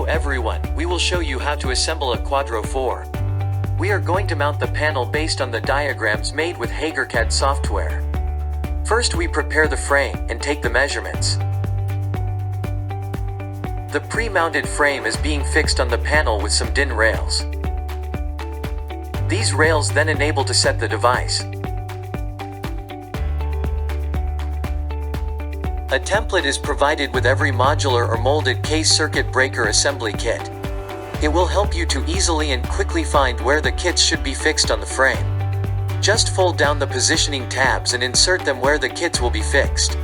Hello everyone, we will show you how to assemble a quadro 4. We are going to mount the panel based on the diagrams made with Hager CAD software. First we prepare the frame and take the measurements. The pre-mounted frame is being fixed on the panel with some DIN rails. These rails then enable to set the device. A template is provided with every modular or molded case circuit breaker assembly kit. It will help you to easily and quickly find where the kits should be fixed on the frame. Just fold down the positioning tabs and insert them where the kits will be fixed.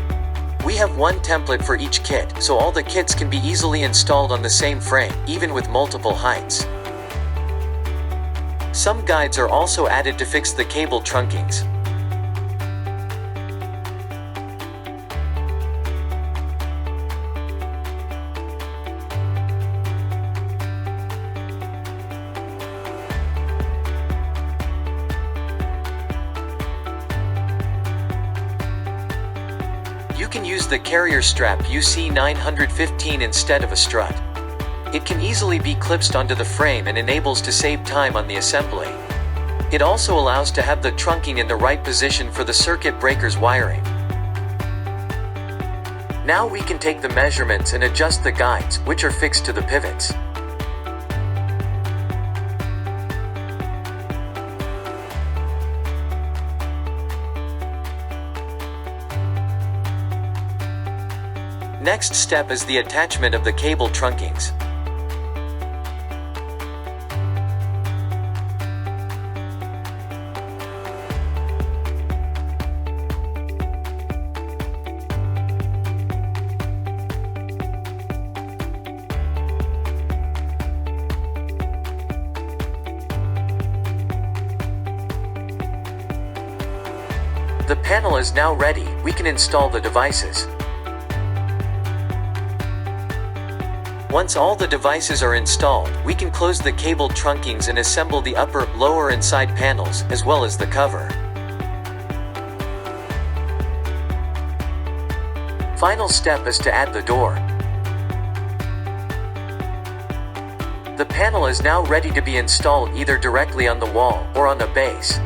We have one template for each kit, so all the kits can be easily installed on the same frame, even with multiple heights. Some guides are also added to fix the cable trunkings. You can use the carrier strap UC 915 instead of a strut. It can easily be clipped onto the frame and enables to save time on the assembly. It also allows to have the trunking in the right position for the circuit breaker's wiring. Now we can take the measurements and adjust the guides, which are fixed to the pivots. Next step is the attachment of the cable trunkings. The panel is now ready, we can install the devices. Once all the devices are installed, we can close the cable trunkings and assemble the upper, lower and side panels, as well as the cover. Final step is to add the door. The panel is now ready to be installed either directly on the wall or on a base.